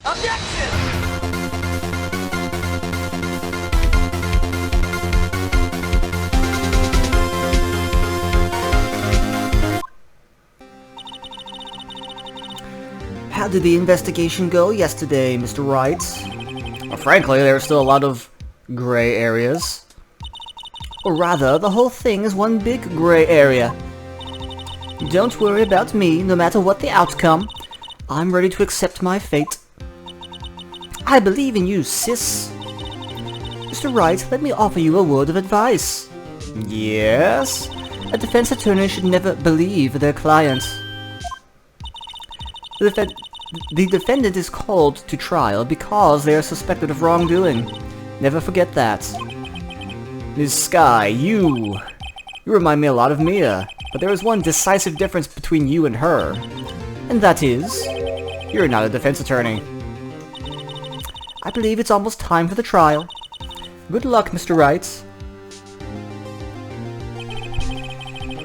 Objection! How did the investigation go yesterday, Mr. Wright? Well, frankly, there are still a lot of gray areas. Or rather, the whole thing is one big gray area. Don't worry about me, no matter what the outcome. I'm ready to accept my fate. I believe in you, sis. Mr. Wright, let me offer you a word of advice. Yes? A defense attorney should never believe their client. The defendant is called to trial because they are suspected of wrongdoing. Never forget that. Ms. Sky, you remind me a lot of Mia, but there is one decisive difference between you and her. And that is, you're not a defense attorney. I believe it's almost time for the trial. Good luck, Mr. Wright.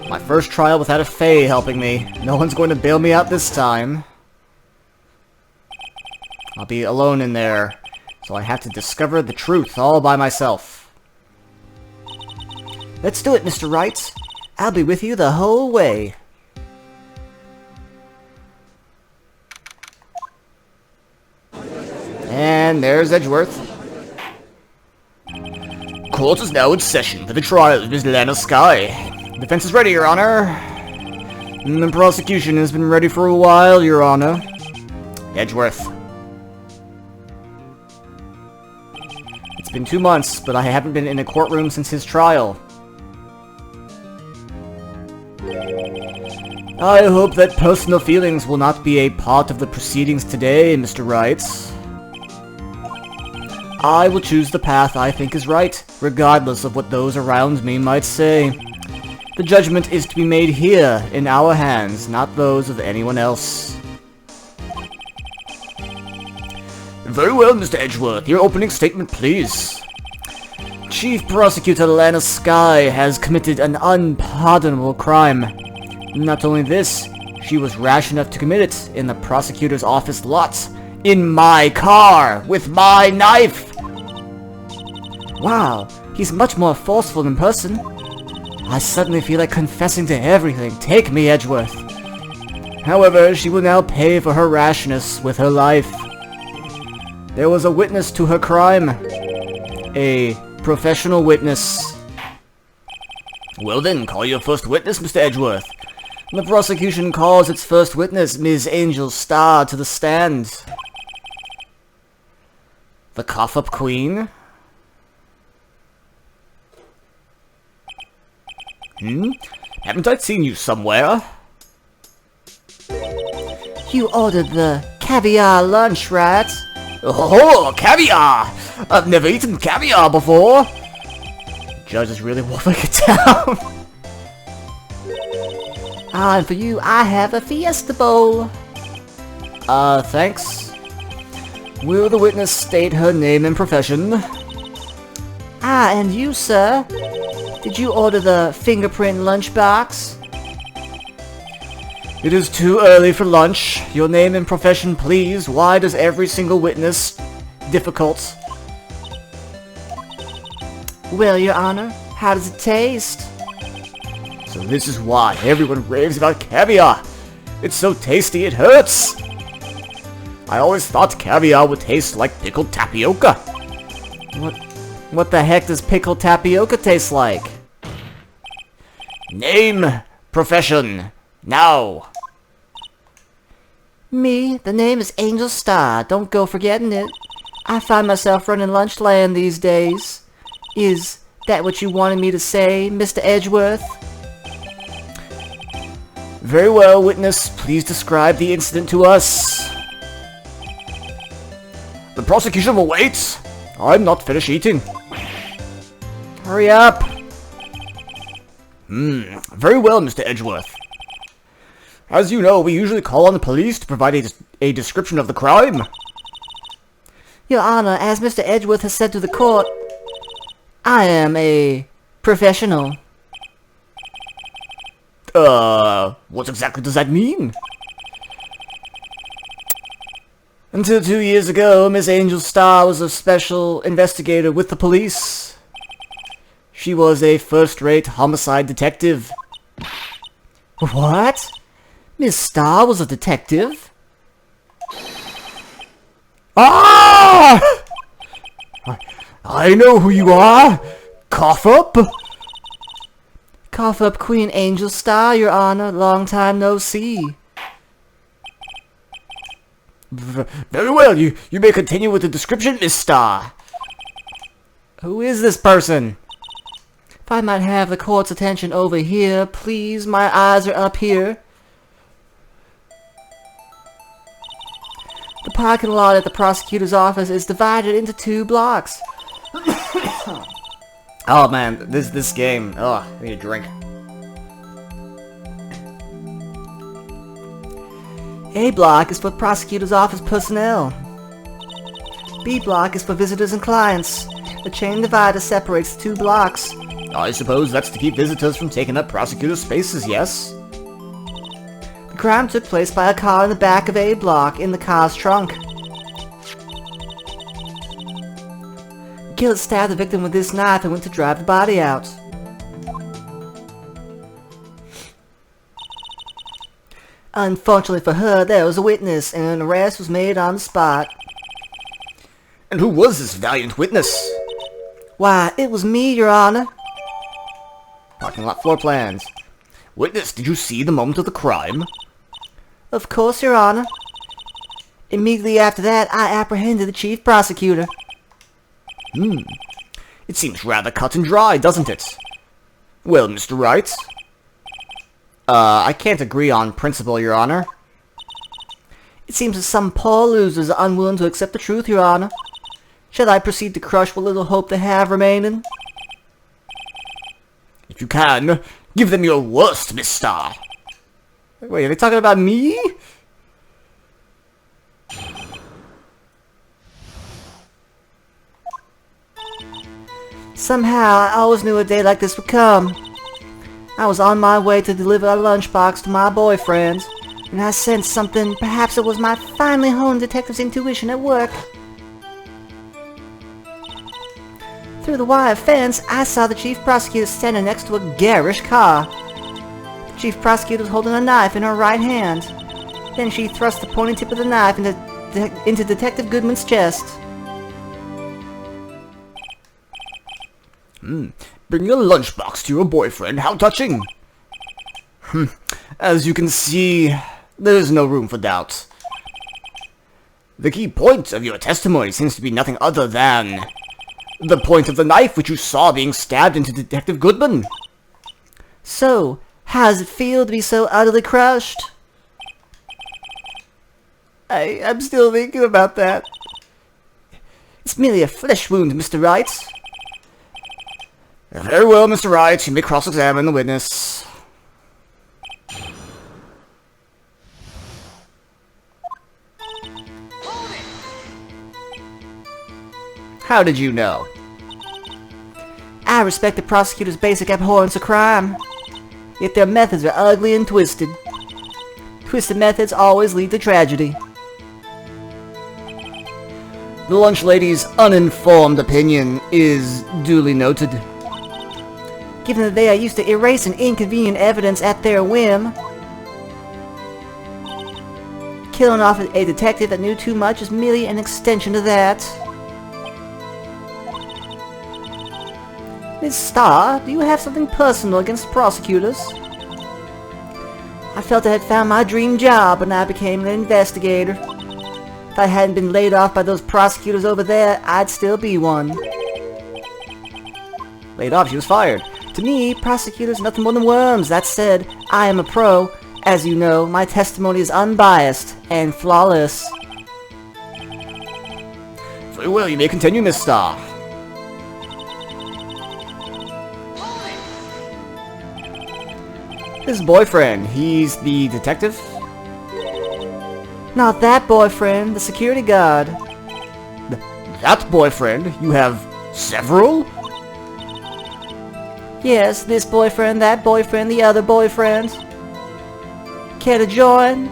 My first trial without a Fae helping me. No one's going to bail me out this time. I'll be alone in there, so I have to discover the truth all by myself. Let's do it, Mr. Wright. I'll be with you the whole way. And there's Edgeworth. Court is now in session for the trial of Miss Lana Sky. Defense is ready, Your Honor. The prosecution has been ready for a while, Your Honor. Edgeworth. It's been 2 months, but I haven't been in a courtroom since his trial. I hope that personal feelings will not be a part of the proceedings today, Mr. Wright. I will choose the path I think is right, regardless of what those around me might say. The judgment is to be made here, in our hands, not those of anyone else. Very well, Mr. Edgeworth. Your opening statement, please. Chief Prosecutor Lana Sky has committed an unpardonable crime. Not only this, she was rash enough to commit it in the prosecutor's office lot, in my car, with my knife! Wow, he's much more forceful in person. I suddenly feel like confessing to everything. Take me, Edgeworth. However, she will now pay for her rashness with her life. There was a witness to her crime. A professional witness. Well then, call your first witness, Mr. Edgeworth. The prosecution calls its first witness, Ms. Angel Starr, to the stand. The cough-up queen? Haven't I seen you somewhere? You ordered the caviar lunch, right? Oh, caviar! I've never eaten caviar before! The judge is really wolfing it down. And for you, I have a Fiesta Bowl. Thanks. Will the witness state her name and profession? And you, sir? Did you order the fingerprint lunchbox? It is too early for lunch. Your name and profession, please. Why does every single witness... difficult? Well, Your Honor, how does it taste? So this is why everyone raves about caviar. It's so tasty it hurts. I always thought caviar would taste like pickled tapioca. What the heck does pickled tapioca taste like? Name, profession, now. Me, the name is Angel Starr. Don't go forgetting it. I find myself running Lunchland these days. Is that what you wanted me to say, Mr. Edgeworth? Very well, witness. Please describe the incident to us. The prosecution will wait. I'm not finished eating. Hurry up. Very well, Mr. Edgeworth. As you know, we usually call on the police to provide a description of the crime. Your Honor, as Mr. Edgeworth has said to the court, I am a professional. What exactly does that mean? Until 2 years ago, Miss Angel Starr was a special investigator with the police. She was a first-rate homicide detective. What? Miss Starr was a detective? Ah! I know who you are! Cough up! Cough up, Queen Angel Starr, Your Honor. Long time no see. Very well, you may continue with the description, Miss Starr. Who is this person? If I might have the court's attention over here, please. My eyes are up here. The parking lot at the prosecutor's office is divided into 2 blocks. Oh man, this game. Oh, I need a drink. A block is for prosecutor's office personnel. B block is for visitors and clients. The chain divider separates the 2 blocks. I suppose that's to keep visitors from taking up prosecutor's spaces, yes? The crime took place by a car in the back of A block in the car's trunk. The killer stabbed the victim with this knife and went to drive the body out. Unfortunately for her, there was a witness, and an arrest was made on the spot. And who was this valiant witness? Why, it was me, Your Honor. Parking lot floor plans. Witness, did you see the moment of the crime? Of course, Your Honor. Immediately after that, I apprehended the chief prosecutor. It seems rather cut and dry, doesn't it? Well, Mr. Wright? I can't agree on principle, Your Honor. It seems that some poor losers are unwilling to accept the truth, Your Honor. Shall I proceed to crush what little hope they have remaining? If you can, give them your worst, Miss Starr. Wait, are they talking about me? Somehow, I always knew a day like this would come. I was on my way to deliver a lunchbox to my boyfriend, and I sensed something. Perhaps it was my finely honed detective's intuition at work. Through the wire fence, I saw the chief prosecutor standing next to a garish car. The chief prosecutor was holding a knife in her right hand. Then she thrust the pointy tip of the knife into Detective Goodman's chest. Bringing a lunchbox to your boyfriend, how touching! As you can see, there is no room for doubt. The key point of your testimony seems to be nothing other than the point of the knife which you saw being stabbed into Detective Goodman. So, how does it feel to be so utterly crushed? I'm still thinking about that. It's merely a flesh wound, Mr. Wright. Very well, Mr. Wright. You may cross-examine the witness. How did you know? I respect the prosecutor's basic abhorrence of crime. Yet their methods are ugly and twisted. Twisted methods always lead to tragedy. The lunch lady's uninformed opinion is duly noted. Given that they are used to erasing inconvenient evidence at their whim, killing off a detective that knew too much is merely an extension of that. Miss Starr, do you have something personal against prosecutors? I felt I had found my dream job when I became an investigator. If I hadn't been laid off by those prosecutors over there, I'd still be one. Laid off? She was fired. To me, prosecutors are nothing more than worms. That said, I am a pro. As you know, my testimony is unbiased and flawless. Very well, you may continue, Miss Starr. His boyfriend, he's the detective? Not that boyfriend, the security guard. That boyfriend? You have several? Yes, this boyfriend, that boyfriend, the other boyfriend. Care to join?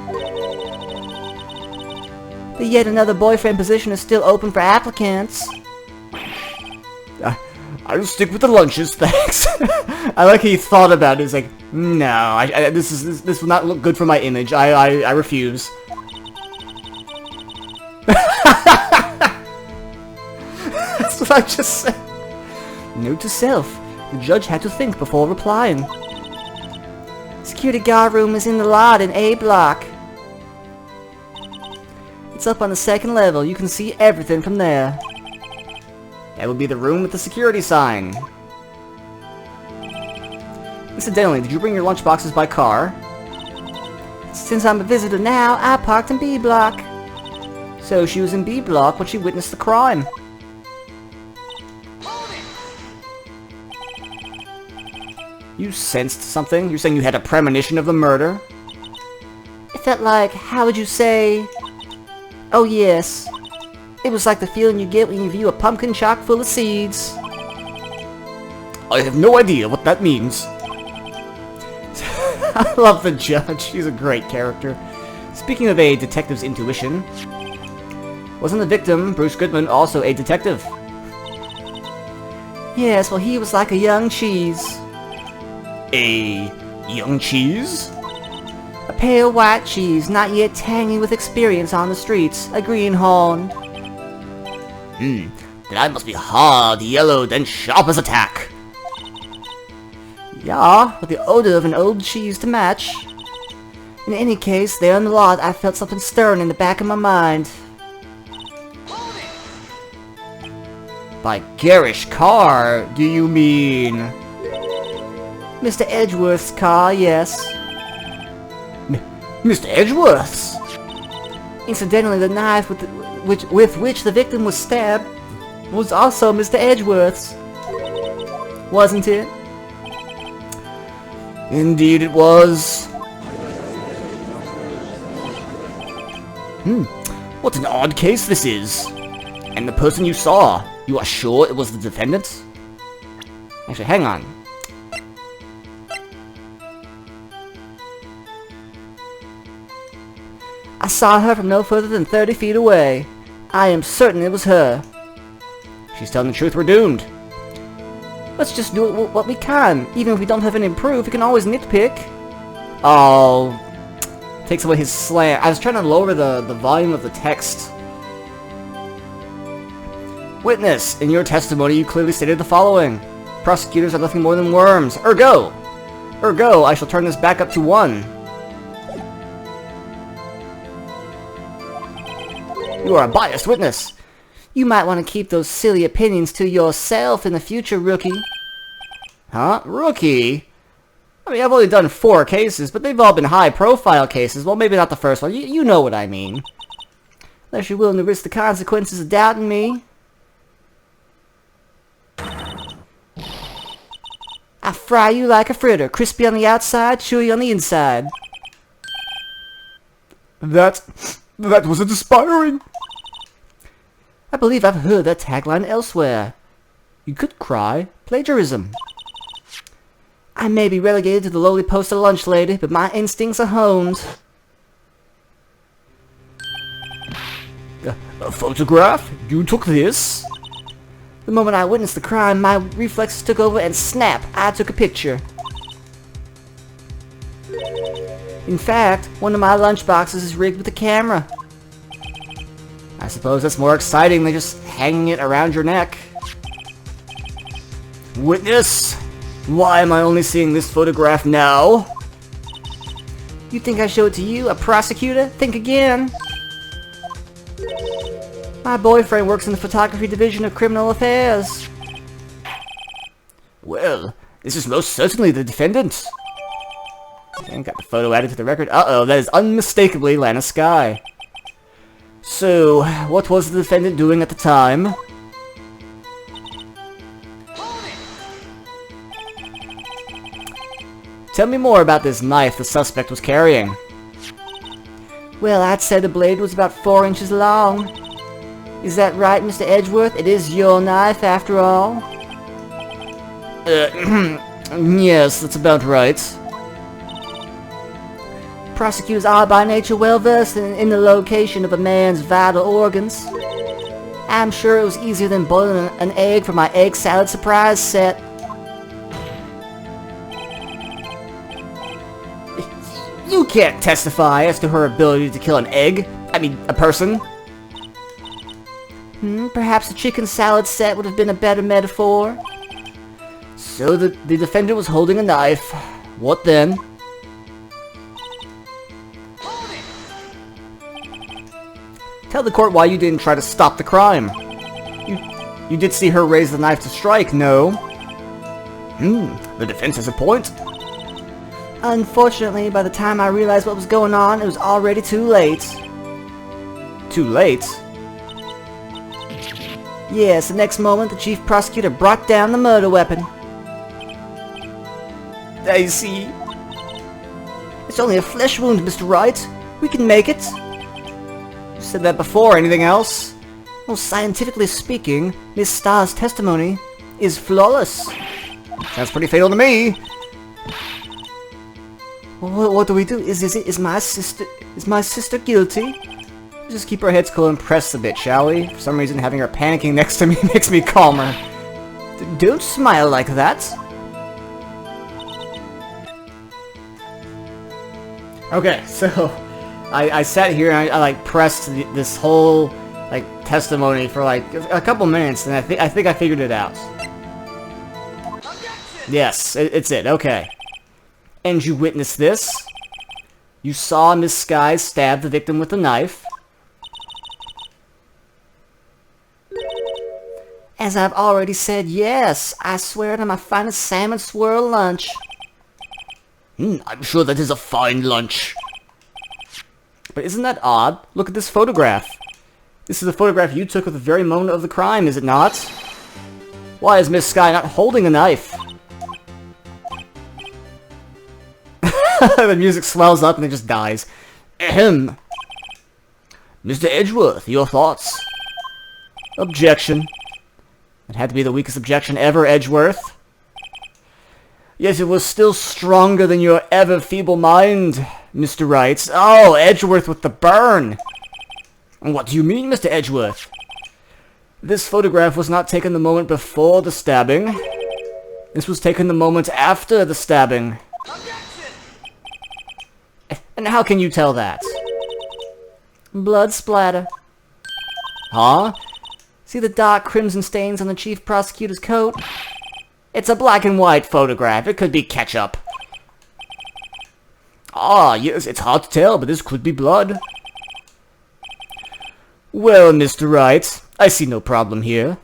Yet another boyfriend position is still open for applicants. I'll stick with the lunches, thanks. I like he thought about it. He's like, no, this will not look good for my image. I refuse. That's what I just said. Note to self: the judge had to think before replying. Security guard room is in the lot in A block. It's up on the second level. You can see everything from there. That would be the room with the security sign. Incidentally, did you bring your lunchboxes by car? Since I'm a visitor now, I parked in B block. So she was in B block when she witnessed the crime. You sensed something? You're saying you had a premonition of the murder? It felt like, how would you say... Oh yes. It was like the feeling you get when you view a pumpkin chock full of seeds. I have no idea what that means. I love the judge. He's a great character. Speaking of a detective's intuition, wasn't the victim, Bruce Goodman, also a detective? Yes, well he was like a young cheese. A young cheese? A pale white cheese, not yet tangy with experience on the streets. A greenhorn. Then I must be hard, yellowed, and sharp as a tack. Yeah, with the odor of an old cheese to match. In any case, there in the lot, I felt something stirring in the back of my mind. By garish car, do you mean... Mr. Edgeworth's car, yes. Mr. Edgeworth's? Incidentally, the knife with which the victim was stabbed was also Mr. Edgeworth's. Wasn't it? Indeed it was. What an odd case this is. And the person you saw, you are sure it was the defendant? Actually, hang on. I saw her from no further than 30 feet away. I am certain it was her. She's telling the truth, we're doomed. Let's just do what we can. Even if we don't have any proof, we can always nitpick. Oh. Takes away his slam. I was trying to lower the volume of the text. Witness, in your testimony you clearly stated the following. Prosecutors are nothing more than worms. Ergo, I shall turn this back up to 1. You are a biased witness. You might want to keep those silly opinions to yourself in the future, rookie. Huh? Rookie? I mean, I've only done 4 cases, but they've all been high-profile cases. Well, maybe not the first one. You know what I mean. Unless you're willing to risk the consequences of doubting me. I fry you like a fritter, crispy on the outside, chewy on the inside. That was inspiring. I believe I've heard that tagline elsewhere. You could cry plagiarism. I may be relegated to the lowly post of lunch lady, but my instincts are honed. A photograph? You took this? The moment I witnessed the crime, my reflexes took over and snap, I took a picture. In fact, one of my lunchboxes is rigged with a camera. I suppose that's more exciting than just hanging it around your neck. Witness! Why am I only seeing this photograph now? You think I show it to you, a prosecutor? Think again. My boyfriend works in the photography division of criminal affairs. Well, this is most certainly the defendant. Okay, got the photo added to the record. Uh-oh, that is unmistakably Lana Skye. So, what was the defendant doing at the time? Tell me more about this knife the suspect was carrying. Well, I'd say the blade was about 4 inches long. Is that right, Mr. Edgeworth? It is your knife, after all. Yes, that's about right. prosecutors are by nature well versed in the location of a man's vital organs. I'm sure it was easier than boiling an egg for my egg salad surprise set. You can't testify as to her ability to kill an egg. I mean, a person. Perhaps the chicken salad set would have been a better metaphor. So the defendant was holding a knife. What then? Tell the court why you didn't try to stop the crime. You did see her raise the knife to strike, no? The defense has a point. Unfortunately, by the time I realized what was going on, it was already too late. Too late? Yes, the next moment, the chief prosecutor brought down the murder weapon. I see. It's only a flesh wound, Mr. Wright. We can make it. You said that before. Anything else? Well, scientifically speaking, Miss Starr's testimony is flawless. Sounds pretty fatal to me. Well, what do we do? Is my sister guilty? Just keep our heads cool and press a bit, shall we? For some reason, having her panicking next to me makes me calmer. Don't smile like that. Okay, so I sat here and I like pressed this whole like testimony for like a couple minutes, and I think I figured it out. Yes, it's it. Okay. And you witnessed this. You saw Miss Sky stab the victim with a knife. As I've already said, yes, I swear it on my finest salmon swirl lunch. I'm sure that is a fine lunch. But isn't that odd? Look at this photograph. This is a photograph you took at the very moment of the crime, is it not? Why is Miss Sky not holding a knife? The music swells up and it just dies. Ahem. Mr. Edgeworth, your thoughts? Objection. It had to be the weakest objection ever, Edgeworth. Yes, it was still stronger than your ever feeble mind, Mr. Wright. Oh, Edgeworth with the burn. What do you mean, Mr. Edgeworth? This photograph was not taken the moment before the stabbing. This was taken the moment after the stabbing. And how can you tell that? Blood splatter. Huh? See the dark crimson stains on the chief prosecutor's coat? It's a black and white photograph. It could be ketchup. Ah, yes, it's hard to tell, but this could be blood. Well, Mr. Wright, I see no problem here.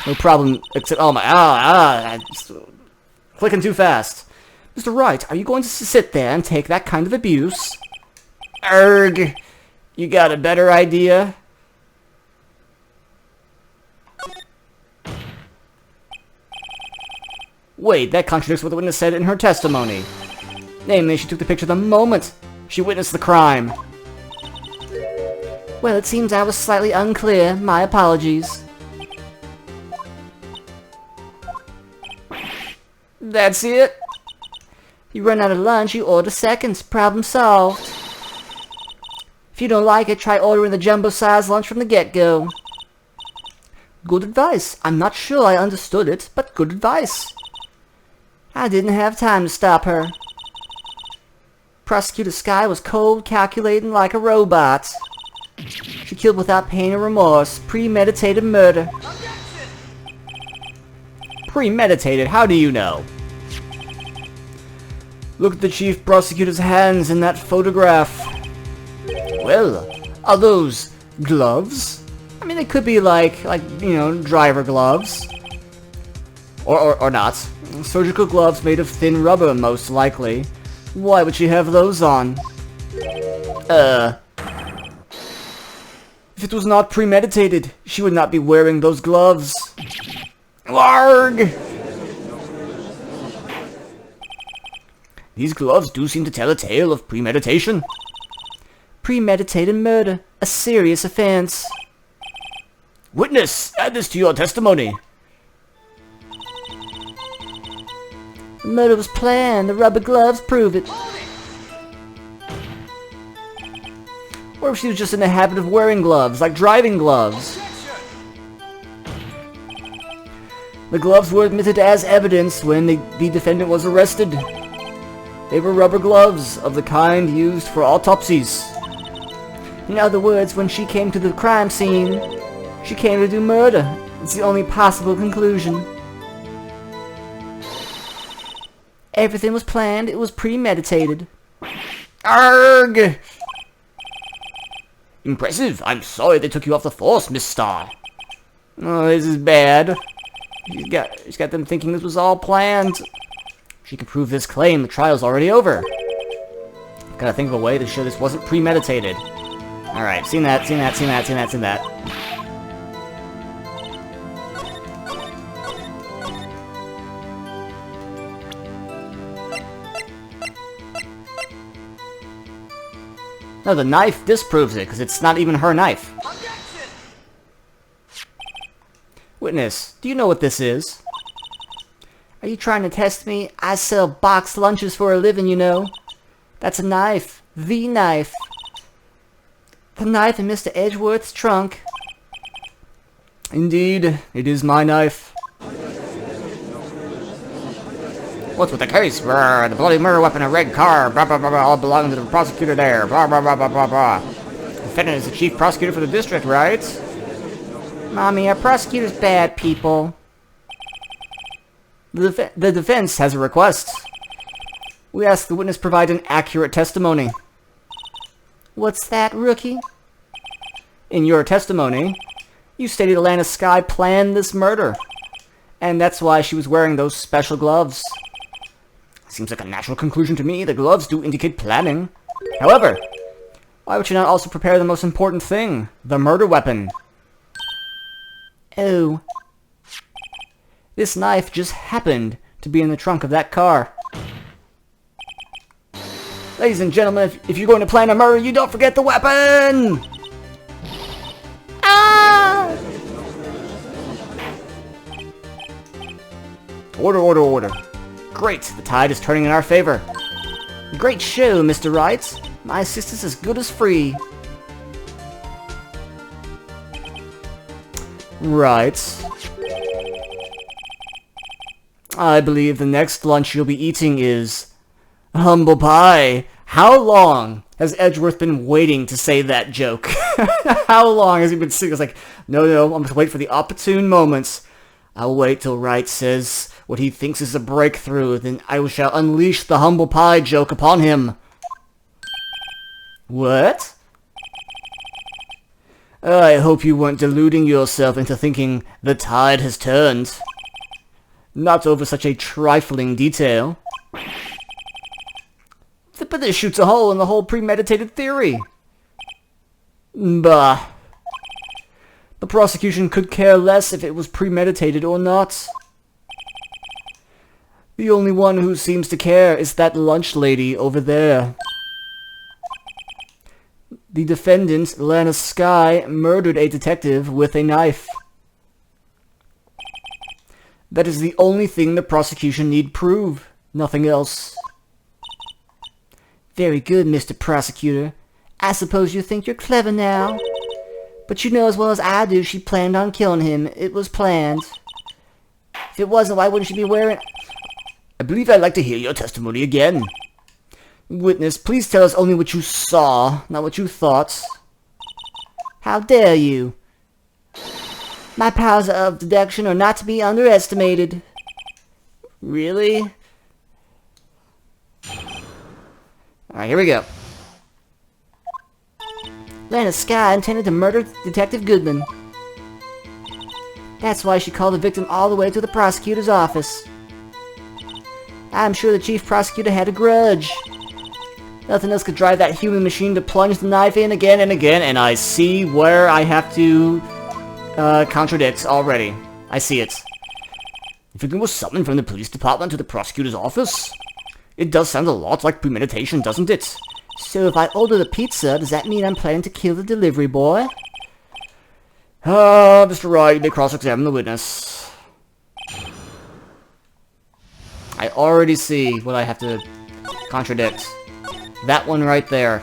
No problem except... Oh my... clicking too fast. Mr. Wright, are you going to sit there and take that kind of abuse? Erg! You got a better idea? Wait, that contradicts what the witness said in her testimony. Namely, she took the picture the moment she witnessed the crime. Well, it seems I was slightly unclear. My apologies. That's it. You run out of lunch, you order seconds. Problem solved. If you don't like it, try ordering the jumbo-sized lunch from the get-go. Good advice. I'm not sure I understood it, but good advice. I didn't have time to stop her. Prosecutor Sky was cold, calculating like a robot. She killed without pain or remorse. Premeditated murder. Premeditated? How do you know? Look at the chief prosecutor's hands in that photograph. Well, are those gloves? I mean, they could be like, you know, driver gloves. Or not. Surgical gloves made of thin rubber, most likely. Why would she have those on? If it was not premeditated, she would not be wearing those gloves. Warg! These gloves do seem to tell a tale of premeditation. Premeditated murder. A serious offense. Witness, add this to your testimony. The murder was planned. The rubber gloves prove it. Or if she was just in the habit of wearing gloves, like driving gloves. The gloves were admitted as evidence when the defendant was arrested. They were rubber gloves, of the kind used for autopsies. In other words, when she came to the crime scene, she came to do murder. It's the only possible conclusion. Everything was planned, it was premeditated. Arrgh! Impressive. I'm sorry they took you off the force, Miss Starr. Oh, this is bad. She's got them thinking this was all planned. If she can prove this claim, the trial's already over. Gotta think of a way to show this wasn't premeditated. Alright, seen that. No, the knife disproves it, because it's not even her knife. Witness, do you know what this is? Are you trying to test me? I sell boxed lunches for a living, you know. That's a knife. The knife. The knife in Mr. Edgeworth's trunk. Indeed, it is my knife. What's with the case? Brr, the bloody murder weapon, a red car, blah blah blah blah, all belonging to the prosecutor there, blah blah blah blah blah blah. The defendant is the chief prosecutor for the district, right? Mommy, our prosecutor's bad people. The defense has a request. We ask the witness provide an accurate testimony. What's that, rookie? In your testimony, you stated Alana Skye planned this murder. And that's why she was wearing those special gloves. Seems like a natural conclusion to me. The gloves do indicate planning. However, why would you not also prepare the most important thing? The murder weapon. Oh. This knife just happened to be in the trunk of that car. Ladies and gentlemen, if you're going to plan a murder, you don't forget the weapon! Ah! Order, order, order. Great, the tide is turning in our favor. Great show, Mr. Wright. My assistant's as good as free. Right. I believe the next lunch you'll be eating is humble pie. How long has Edgeworth been waiting to say that joke? How long has he been sitting? It's like, no, I'm going to wait for the opportune moments. I'll wait till Wright says what he thinks is a breakthrough, then I shall unleash the humble pie joke upon him. What? I hope you weren't deluding yourself into thinking the tide has turned. Not over such a trifling detail. But this shoots a hole in the whole premeditated theory. Bah. The prosecution could care less if it was premeditated or not. The only one who seems to care is that lunch lady over there. The defendant, Lana Skye, murdered a detective with a knife. That is the only thing the prosecution need prove. Nothing else. Very good, Mr. Prosecutor. I suppose you think you're clever now. But you know as well as I do she planned on killing him. It was planned. If it wasn't, why wouldn't she be wearing... I believe I'd like to hear your testimony again. Witness, please tell us only what you saw, not what you thought. How dare you? My powers of deduction are not to be underestimated. Really? Alright, here we go. Lana Skye intended to murder Detective Goodman. That's why she called the victim all the way to the prosecutor's office. I'm sure the chief prosecutor had a grudge. Nothing else could drive that human machine to plunge the knife in again and again, and I see where I have to contradict already. I see it. The victim was summoned from the police department to the prosecutor's office? It does sound a lot like premeditation, doesn't it? So if I order the pizza, does that mean I'm planning to kill the delivery boy? Mr. Wright, you may cross-examine the witness. I already see what I have to contradict. That one right there.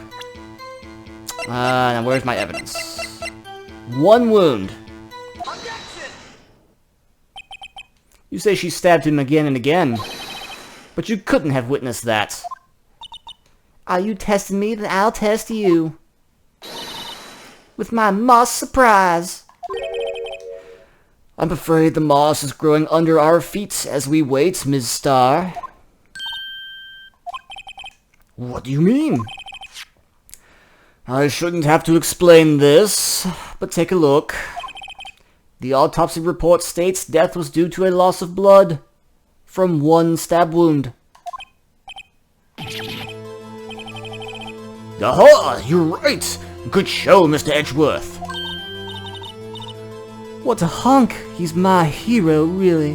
Now where's my evidence? One wound. You say she stabbed him again and again, but you couldn't have witnessed that. Are you testing me? Then I'll test you. With my moss surprise. I'm afraid the moss is growing under our feet as we wait, Ms. Starr. What do you mean? I shouldn't have to explain this, but take a look. The autopsy report states death was due to a loss of blood from one stab wound. Aha! You're right! Good show, Mr. Edgeworth. What a hunk! He's my hero, really.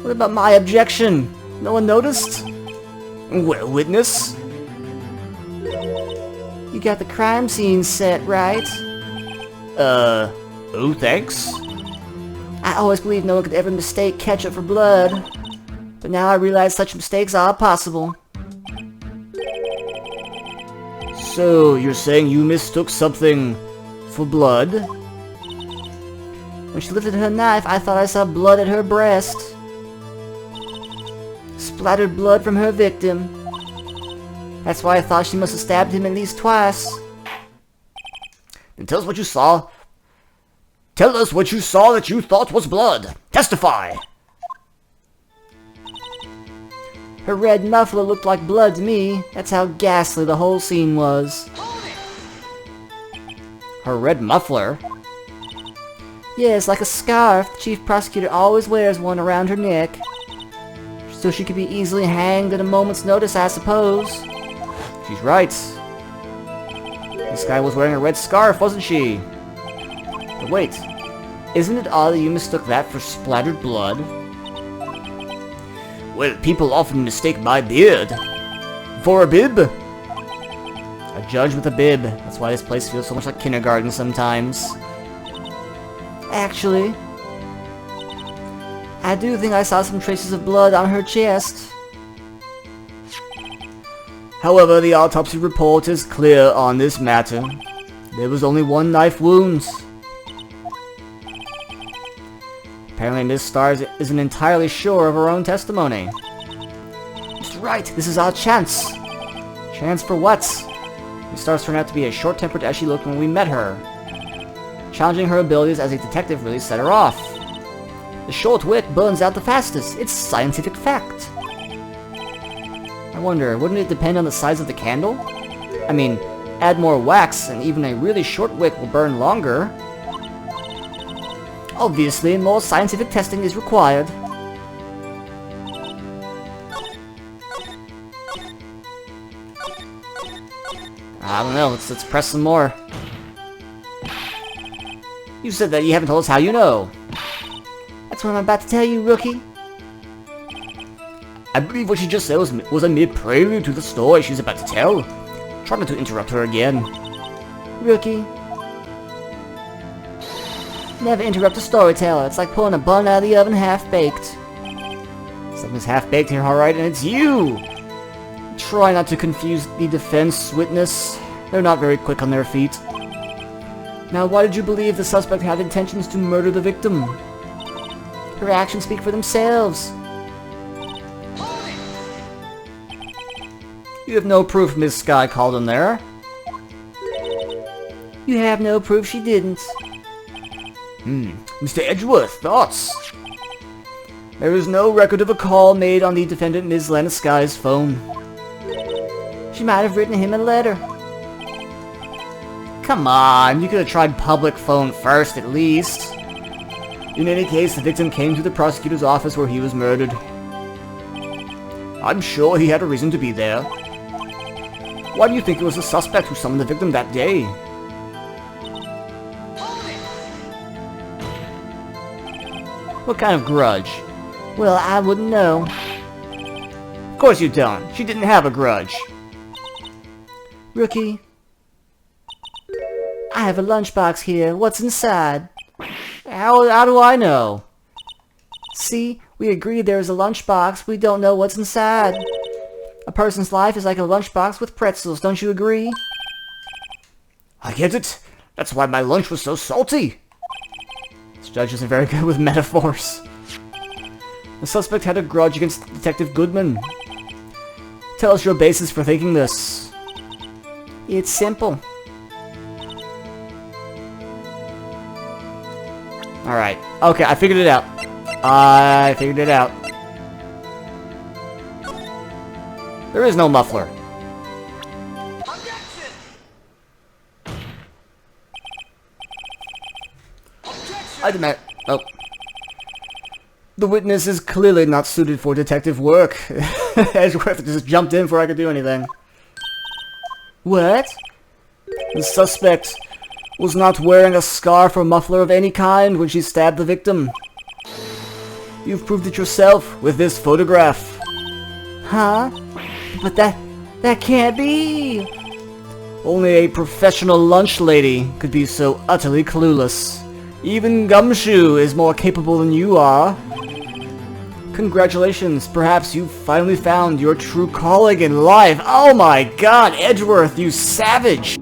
What about my objection? No one noticed? Well, witness? You got the crime scene set, right? Oh, thanks. I always believed no one could ever mistake ketchup for blood. But now I realize such mistakes are possible. So, you're saying you mistook something for blood? When she lifted her knife, I thought I saw blood at her breast. Splattered blood from her victim. That's why I thought she must have stabbed him at least twice. Then tell us what you saw. Tell us what you saw that you thought was blood. Testify! Her red muffler looked like blood to me. That's how ghastly the whole scene was. Her red muffler? Yes, like a scarf. The chief prosecutor always wears one around her neck. So she could be easily hanged at a moment's notice, I suppose. She's right. This guy was wearing a red scarf, wasn't she? But wait, isn't it odd that you mistook that for splattered blood? Well, people often mistake my beard for a bib. A judge with a bib. That's why this place feels so much like kindergarten sometimes. Actually, I do think I saw some traces of blood on her chest. However, the autopsy report is clear on this matter. There was only one knife wound. Apparently Ms. Starr isn't entirely sure of her own testimony. Mr. Wright, this is our chance. Chance for what? Ms. Starr turned out to be as short-tempered as she looked when we met her. Challenging her abilities as a detective really set her off. The short wit burns out the fastest. It's scientific fact. I wonder, wouldn't it depend on the size of the candle? I mean, add more wax and even a really short wick will burn longer. Obviously, more scientific testing is required. I don't know, let's press some more. You said that you haven't told us how you know. That's what I'm about to tell you, rookie. I believe what she just said was a mere prelude to the story she's about to tell. Try not to interrupt her again. Rookie. Never interrupt a storyteller. It's like pulling a bun out of the oven half-baked. Something's half-baked here, alright, and it's you! Try not to confuse the defense witness. They're not very quick on their feet. Now, why did you believe the suspect had intentions to murder the victim? Her actions speak for themselves. You have no proof Ms. Skye called him there. You have no proof she didn't. Mr. Edgeworth, thoughts? There is no record of a call made on the defendant Ms. Lana Skye's phone. She might have written him a letter. Come on, you could have tried public phone first at least. In any case, the victim came to the prosecutor's office where he was murdered. I'm sure he had a reason to be there. Why do you think it was the suspect who summoned the victim that day? What kind of grudge? Well, I wouldn't know. Of course you don't. She didn't have a grudge. Rookie. I have a lunchbox here. What's inside? How do I know? See, we agreed there is a lunchbox. We don't know what's inside. A person's life is like a lunchbox with pretzels. Don't you agree? I get it. That's why my lunch was so salty. This judge isn't very good with metaphors. The suspect had a grudge against Detective Goodman. Tell us your basis for thinking this. It's simple. Alright. Okay, I figured it out. There is no muffler. Objection! I demand... Oh. The witness is clearly not suited for detective work. Edgeworth just jumped in before I could do anything. What? The suspect was not wearing a scarf or muffler of any kind when she stabbed the victim. You've proved it yourself with this photograph. Huh? But that can't be! Only a professional lunch lady could be so utterly clueless. Even Gumshoe is more capable than you are. Congratulations, perhaps you've finally found your true calling in life. Oh my god, Edgeworth, you savage!